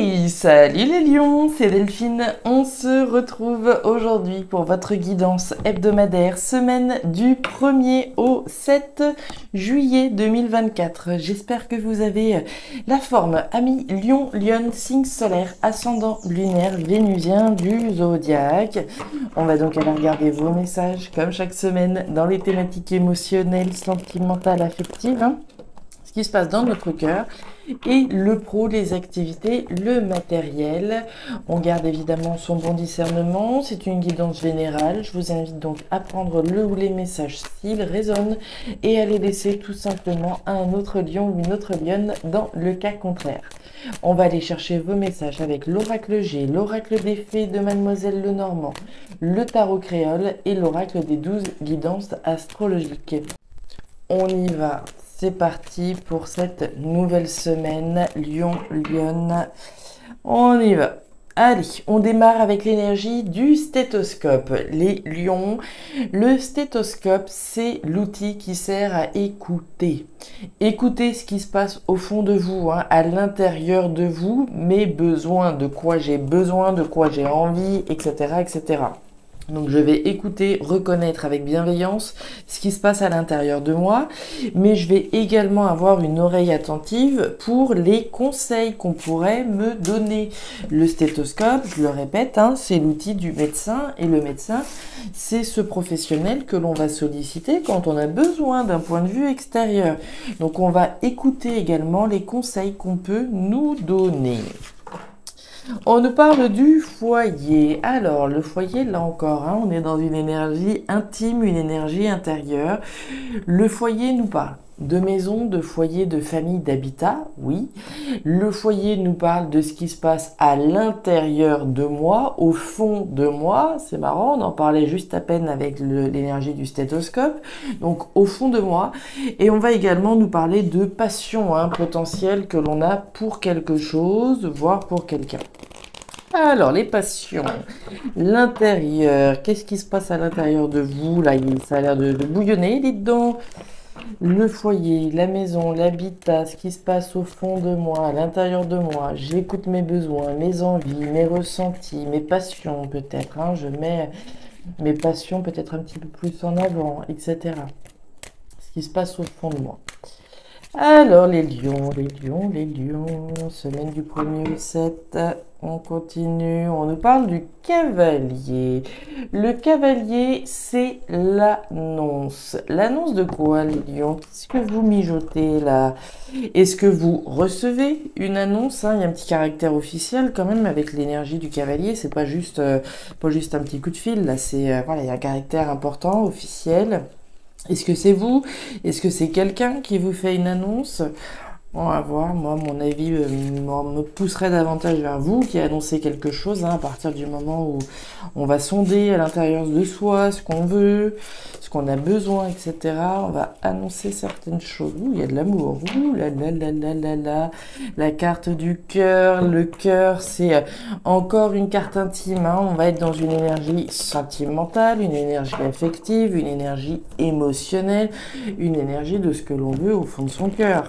Hey, salut les lions, c'est Delphine. On se retrouve aujourd'hui pour votre guidance hebdomadaire, semaine du 1er au 7 juillet 2024. J'espère que vous avez la forme, amis lion, lionne, signe solaire, ascendant lunaire, vénusien du zodiaque. On va donc aller regarder vos messages, comme chaque semaine, dans les thématiques émotionnelles, sentimentales, affectives, ce qui se passe dans notre cœur, et le pro, les activités, le matériel. On garde évidemment son bon discernement, c'est une guidance générale. Je vous invite donc à prendre le ou les messages s'ils résonnent et à les laisser tout simplement à un autre lion ou une autre lionne dans le cas contraire. On va aller chercher vos messages avec l'oracle G, l'oracle des fées de Mademoiselle Lenormand, le tarot créole et l'oracle des 12 guidances astrologiques. On y va. C'est parti pour cette nouvelle semaine, Lion, Lionne. On y va. Allez, on démarre avec l'énergie du stéthoscope. Les lions, le stéthoscope, c'est l'outil qui sert à écouter. Écoutez ce qui se passe au fond de vous, à l'intérieur de vous, mes besoins, de quoi j'ai besoin, de quoi j'ai envie, etc., etc. Donc je vais écouter, reconnaître avec bienveillance ce qui se passe à l'intérieur de moi, mais je vais également avoir une oreille attentive pour les conseils qu'on pourrait me donner. Le stéthoscope, je le répète, c'est l'outil du médecin, et le médecin, c'est ce professionnel que l'on va solliciter quand on a besoin d'un point de vue extérieur. Donc on va écouter également les conseils qu'on peut nous donner. On nous parle du foyer. Alors, le foyer, là encore, on est dans une énergie intime, une énergie intérieure. Le foyer nous parle de maison, de foyer, de famille, d'habitat, oui. Le foyer nous parle de ce qui se passe à l'intérieur de moi, au fond de moi. C'est marrant, on en parlait juste à peine avec l'énergie du stéthoscope. Donc, au fond de moi. Et on va également nous parler de passion potentielle que l'on a pour quelque chose, voire pour quelqu'un. Alors, les passions, l'intérieur, qu'est-ce qui se passe à l'intérieur de vous? Là, ça a l'air de bouillonner, dites donc. Le foyer, la maison, l'habitat, ce qui se passe au fond de moi, à l'intérieur de moi. J'écoute mes besoins, mes envies, mes ressentis, mes passions peut-être. Je mets mes passions peut-être un petit peu plus en avant, etc. Ce qui se passe au fond de moi. Alors, les lions, semaine du 1er au 7, on continue, on nous parle du cavalier. Le cavalier, c'est l'annonce. L'annonce de quoi, les lions? Qu'est-ce que vous mijotez là? Est-ce que vous recevez une annonce? Il y a un petit caractère officiel quand même avec l'énergie du cavalier, c'est pas juste un petit coup de fil, là, c'est, voilà, il y a un caractère important, officiel. Est-ce que c'est vous? Est-ce que c'est quelqu'un qui vous fait une annonce? On va voir, moi, mon avis me pousserait davantage vers vous qui annoncez quelque chose à partir du moment où on va sonder à l'intérieur de soi ce qu'on veut, ce qu'on a besoin, etc. On va annoncer certaines choses. Il y a de l'amour. La carte du cœur. Le cœur, c'est encore une carte intime. On va être dans une énergie sentimentale, une énergie affective, une énergie émotionnelle, une énergie de ce que l'on veut au fond de son cœur.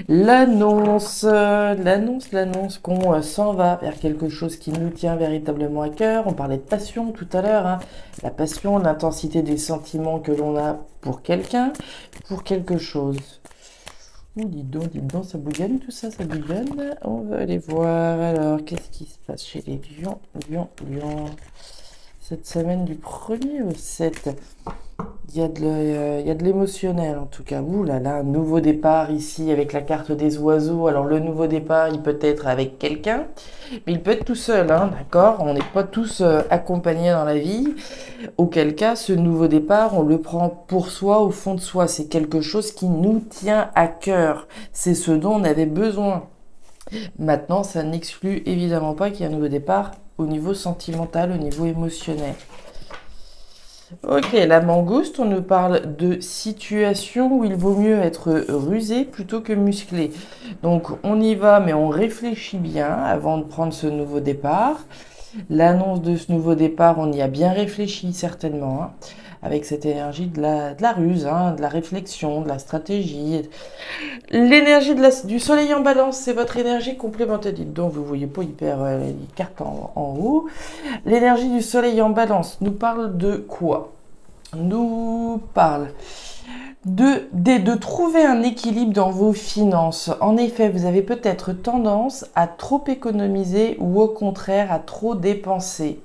L'annonce qu'on s'en va vers quelque chose qui nous tient véritablement à cœur. On parlait de passion tout à l'heure, la passion, l'intensité des sentiments que l'on a pour quelqu'un, pour quelque chose. Dites donc, ça bouillonne tout ça, ça bouillonne. On va aller voir, alors, qu'est-ce qui se passe chez les lions. Cette semaine du 1er au 7. Il y a de l'émotionnel en tout cas. Ouh là là, un nouveau départ ici avec la carte des oiseaux. Alors le nouveau départ, il peut être avec quelqu'un, mais il peut être tout seul, d'accord? On n'est pas tous accompagnés dans la vie. Auquel cas, ce nouveau départ, on le prend pour soi, au fond de soi. C'est quelque chose qui nous tient à cœur. C'est ce dont on avait besoin. Maintenant, ça n'exclut évidemment pas qu'il y ait un nouveau départ au niveau sentimental, au niveau émotionnel. Ok, la mangouste, on nous parle de situation où il vaut mieux être rusé plutôt que musclé. Donc on y va, mais on réfléchit bien avant de prendre ce nouveau départ. L'annonce de ce nouveau départ, on y a bien réfléchi certainement. avec cette énergie de la ruse, hein, de la réflexion, de la stratégie. L'énergie du soleil en balance, c'est votre énergie complémentaire. Dites donc, vous voyez pas hyper les cartes en haut. L'énergie du soleil en balance nous parle de quoi? Nous parle de trouver un équilibre dans vos finances. En effet, vous avez peut-être tendance à trop économiser ou au contraire à trop dépenser.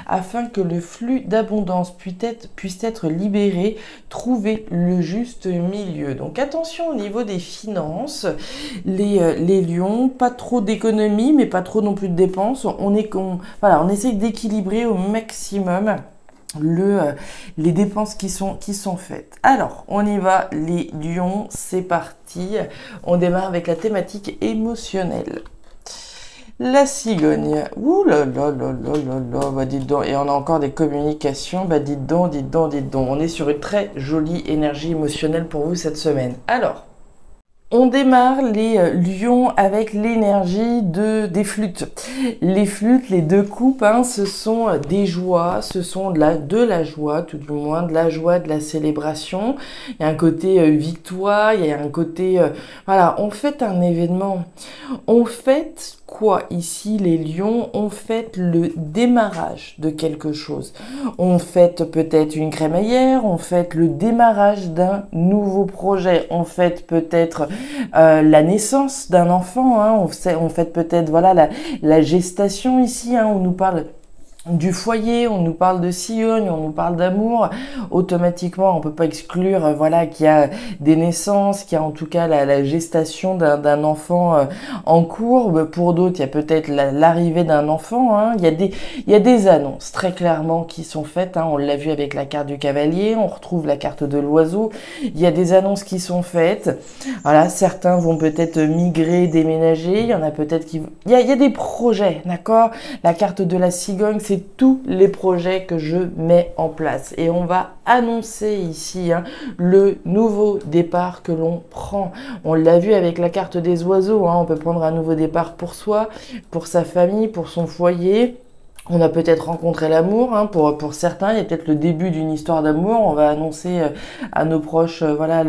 Afin que le flux d'abondance puisse être libéré, trouvez le juste milieu. Donc attention au niveau des finances, les lions, pas trop d'économie mais pas trop non plus de dépenses. On essaye d'équilibrer au maximum les dépenses qui sont faites. Alors, on y va, les lions, c'est parti. On démarre avec la thématique émotionnelle. La cigogne. Ouh là là là là là là, bah dites donc, et on a encore des communications, bah dites donc, dites donc, dites donc. On est sur une très jolie énergie émotionnelle pour vous cette semaine. Alors, on démarre les lions avec l'énergie des flûtes. Les flûtes, les deux coupes, hein, ce sont des joies, ce sont de la joie, tout du moins, de la joie, de la célébration. Il y a un côté victoire, il y a un côté... voilà, on fête un événement. On fête quoi ici, les lions? On fête le démarrage de quelque chose. On fête peut-être une crémaillère, on fête le démarrage d'un nouveau projet, on fête peut-être la naissance d'un enfant, hein. On fête peut-être voilà la gestation ici, hein. On nous parle du foyer, on nous parle de cigogne, on nous parle d'amour. Automatiquement, on peut pas exclure voilà qu'il y a des naissances, qu'il y a en tout cas la gestation d'un enfant en cours. Pour d'autres, il y a peut-être l'arrivée d'un enfant, hein. Il y a des annonces très clairement qui sont faites, hein. On l'a vu avec la carte du cavalier, on retrouve la carte de l'oiseau. Il y a des annonces qui sont faites. Voilà, certains vont peut-être migrer, déménager. Il y en a peut-être il y a des projets, d'accord? La carte de la cigogne, c'est tous les projets que je mets en place. Et on va annoncer ici, hein, le nouveau départ que l'on prend. On l'a vu avec la carte des oiseaux, hein, on peut prendre un nouveau départ pour soi, pour sa famille, pour son foyer. On a peut-être rencontré l'amour, hein, pour certains, il y a peut-être le début d'une histoire d'amour. On va annoncer à nos proches, voilà,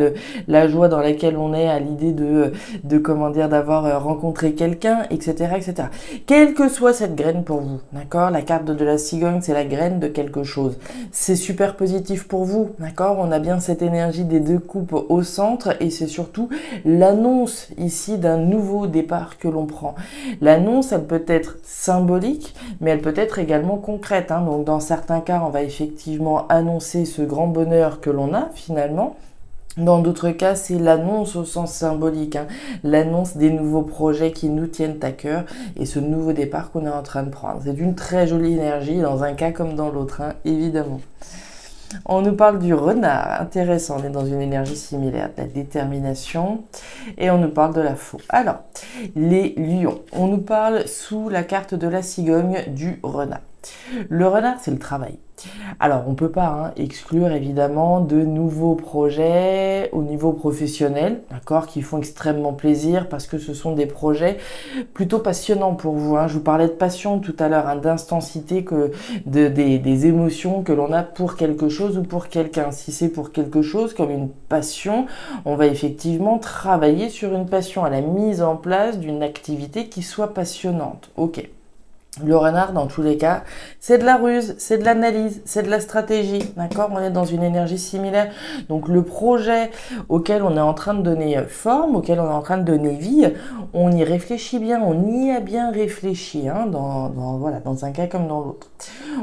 la joie dans laquelle on est à l'idée de comment dire, d'avoir rencontré quelqu'un, etc., etc. Quelle que soit cette graine pour vous, d'accord? La carte de la cigogne, c'est la graine de quelque chose. C'est super positif pour vous, d'accord? On a bien cette énergie des deux coupes au centre et c'est surtout l'annonce ici d'un nouveau départ que l'on prend. L'annonce, elle peut être symbolique, mais elle peut être également concrète, hein. Donc dans certains cas, on va effectivement annoncer ce grand bonheur que l'on a finalement. Dans d'autres cas, c'est l'annonce au sens symbolique, hein. L'annonce des nouveaux projets qui nous tiennent à cœur et ce nouveau départ qu'on est en train de prendre. C'est d'une très jolie énergie dans un cas comme dans l'autre, hein, évidemment. On nous parle du renard, intéressant, on est dans une énergie similaire, de la détermination, et on nous parle de la faux. Alors, les lions, on nous parle sous la carte de la cigogne du renard. Le renard, c'est le travail. Alors, on peut pas exclure évidemment de nouveaux projets au niveau professionnel, d'accord, qui font extrêmement plaisir parce que ce sont des projets plutôt passionnants pour vous, hein. Je vous parlais de passion tout à l'heure, hein, d'intensité, des émotions que l'on a pour quelque chose ou pour quelqu'un. Si c'est pour quelque chose comme une passion, on va effectivement travailler sur une passion, à la mise en place d'une activité qui soit passionnante. Ok. Le renard, dans tous les cas, c'est de la ruse, c'est de l'analyse, c'est de la stratégie, d'accord? On est dans une énergie similaire. Donc, le projet auquel on est en train de donner forme, auquel on est en train de donner vie, on y réfléchit bien, on y a bien réfléchi, hein, voilà, dans un cas comme dans l'autre.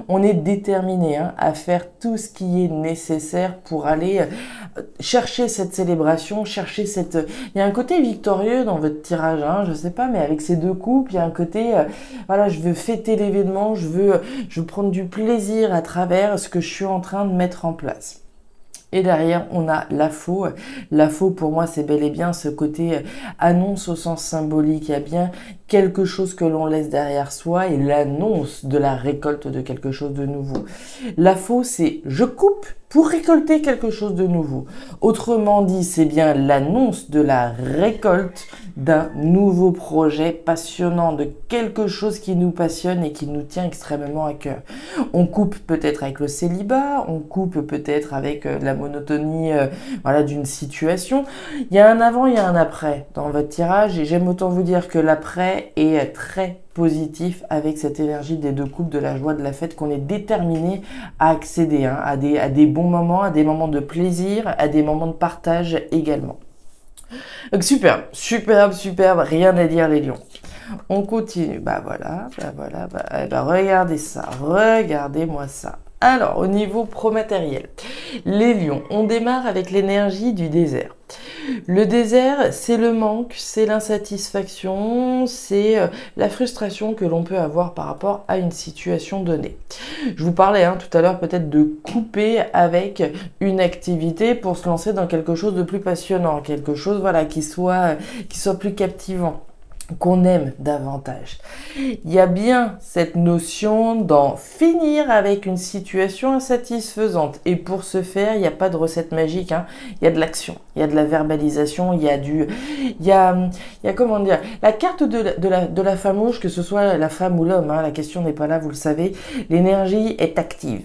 On est déterminé, hein, à faire tout ce qui est nécessaire pour aller chercher cette célébration, chercher cette... Il y a un côté victorieux dans votre tirage, hein, je sais pas, mais avec ces deux coupes, il y a un côté, voilà, je veux fêter l'événement, je veux prendre du plaisir à travers ce que je suis en train de mettre en place. Et derrière, on a la faux. La faux, pour moi, c'est bel et bien ce côté annonce au sens symbolique. Il y a bien quelque chose que l'on laisse derrière soi et l'annonce de la récolte de quelque chose de nouveau. La faux, c'est je coupe pour récolter quelque chose de nouveau. Autrement dit, c'est bien l'annonce de la récolte d'un nouveau projet passionnant, de quelque chose qui nous passionne et qui nous tient extrêmement à cœur. On coupe peut-être avec le célibat, on coupe peut-être avec la monotonie voilà, d'une situation. Il y a un avant, il y a un après dans votre tirage et j'aime autant vous dire que l'après est très positif avec cette énergie des deux coupes, de la joie, de la fête, qu'on est déterminé à accéder à des bons moments, à des moments de plaisir, à des moments de partage également. Donc superbe, superbe, superbe, rien à dire les lions. On continue, regardez ça, regardez-moi ça. Alors, au niveau pro-matériel, les lions, on démarre avec l'énergie du désert. Le désert, c'est le manque, c'est l'insatisfaction, c'est la frustration que l'on peut avoir par rapport à une situation donnée. Je vous parlais tout à l'heure peut-être de couper avec une activité pour se lancer dans quelque chose de plus passionnant, quelque chose voilà, qui soit plus captivant, qu'on aime davantage. Il y a bien cette notion d'en finir avec une situation insatisfaisante. Et pour ce faire, il n'y a pas de recette magique. Il y a de l'action, il y a de la verbalisation, il y a comment dire, la carte de la femme rouge, que ce soit la femme ou l'homme, la question n'est pas là, vous le savez. L'énergie est active.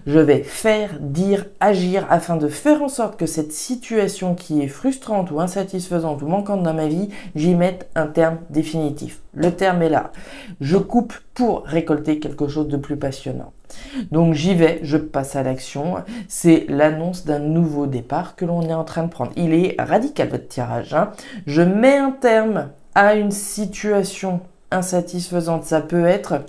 Je vais faire, dire, agir afin de faire en sorte que cette situation qui est frustrante ou insatisfaisante ou manquante dans ma vie, j'y mette un terme définitif. Le terme est là. Je coupe pour récolter quelque chose de plus passionnant. Donc j'y vais, je passe à l'action. C'est l'annonce d'un nouveau départ que l'on est en train de prendre. Il est radical votre tirage. Je mets un terme à une situation insatisfaisante. Ça peut être...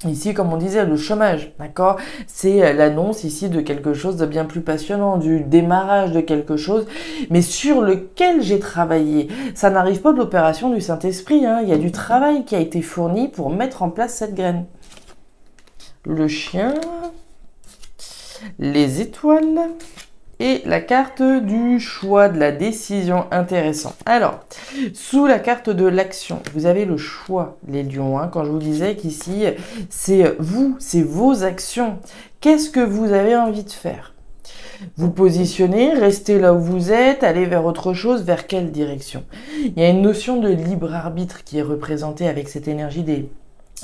Ici, comme on disait, le chômage, d'accord? C'est l'annonce ici de quelque chose de bien plus passionnant, du démarrage de quelque chose, mais sur lequel j'ai travaillé. Ça n'arrive pas de l'opération du Saint-Esprit, il y a du travail qui a été fourni pour mettre en place cette graine. Le chien, les étoiles... et la carte du choix, de la décision, intéressant. Alors, sous la carte de l'action, vous avez le choix, les lions. Quand je vous disais qu'ici, c'est vous, c'est vos actions. Qu'est-ce que vous avez envie de faire? Vous positionnez, restez là où vous êtes, allez vers autre chose, vers quelle direction? Il y a une notion de libre arbitre qui est représentée avec cette énergie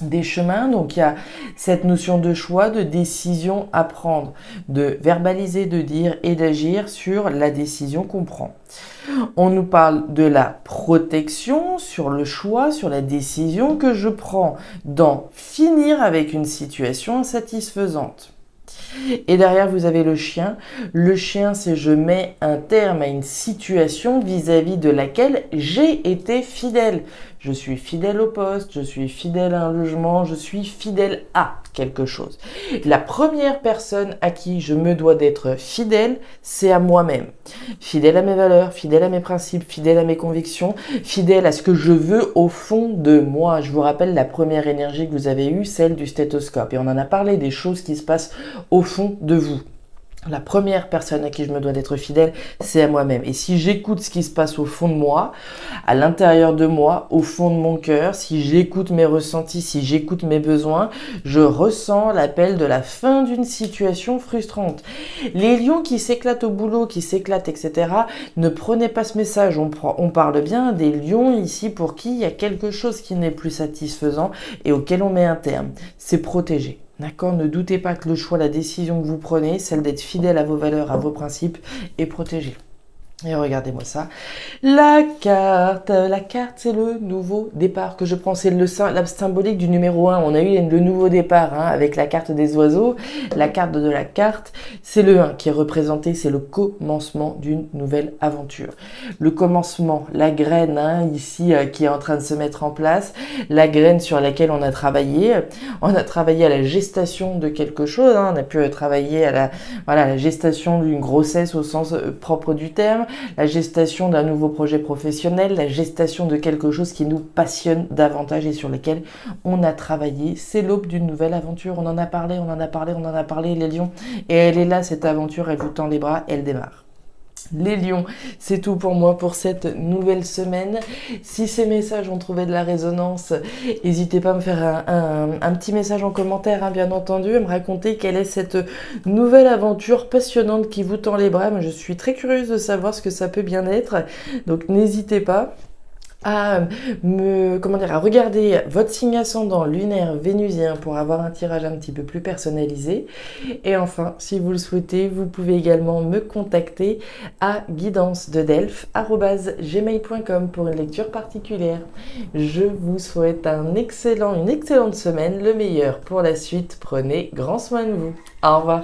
des chemins, donc il y a cette notion de choix, de décision à prendre, de verbaliser, de dire et d'agir sur la décision qu'on prend. On nous parle de la protection sur le choix, sur la décision que je prends, d'en finir avec une situation insatisfaisante. Et derrière, vous avez le chien. Le chien, c'est je mets un terme à une situation vis-à-vis de laquelle j'ai été fidèle. Je suis fidèle au poste, je suis fidèle à un logement, je suis fidèle à quelque chose. La première personne à qui je me dois d'être fidèle, c'est à moi-même. Fidèle à mes valeurs, fidèle à mes principes, fidèle à mes convictions, fidèle à ce que je veux au fond de moi. Je vous rappelle la première énergie que vous avez eue, celle du stéthoscope. Et on en a parlé des choses qui se passent au fond de vous. La première personne à qui je me dois d'être fidèle, c'est à moi-même. Et si j'écoute ce qui se passe au fond de moi, à l'intérieur de moi, au fond de mon cœur, si j'écoute mes ressentis, si j'écoute mes besoins, je ressens l'appel de la fin d'une situation frustrante. Les lions qui s'éclatent au boulot, qui s'éclatent, etc., ne prenez pas ce message. On parle bien des lions ici pour qui il y a quelque chose qui n'est plus satisfaisant et auquel on met un terme. C'est protégé. D'accord? Ne doutez pas que le choix, la décision que vous prenez, celle d'être fidèle à vos valeurs, à vos principes, est protégée. Et regardez-moi ça. La carte, c'est le nouveau départ que je prends. C'est la symbolique du numéro 1. On a eu le nouveau départ avec la carte des oiseaux. La carte de la carte, c'est le 1 qui est représenté. C'est le commencement d'une nouvelle aventure. Le commencement, la graine ici qui est en train de se mettre en place. La graine sur laquelle on a travaillé. On a travaillé à la gestation de quelque chose. On a pu travailler à la gestation d'une grossesse au sens propre du terme. La gestation d'un nouveau projet professionnel, la gestation de quelque chose qui nous passionne davantage et sur lequel on a travaillé. C'est l'aube d'une nouvelle aventure. On en a parlé, les lions. Et elle est là, cette aventure, elle vous tend les bras, elle démarre. Les lions, c'est tout pour moi pour cette nouvelle semaine. Si ces messages ont trouvé de la résonance, n'hésitez pas à me faire un petit message en commentaire, hein, bien entendu, à me raconter quelle est cette nouvelle aventure passionnante qui vous tend les bras. Moi, je suis très curieuse de savoir ce que ça peut bien être, donc n'hésitez pas à à regarder votre signe ascendant lunaire vénusien pour avoir un tirage un petit peu plus personnalisé. Et enfin, si vous le souhaitez, vous pouvez également me contacter à guidance-de-delphes@gmail.com pour une lecture particulière. Je vous souhaite une excellente semaine, le meilleur pour la suite. Prenez grand soin de vous. Au revoir.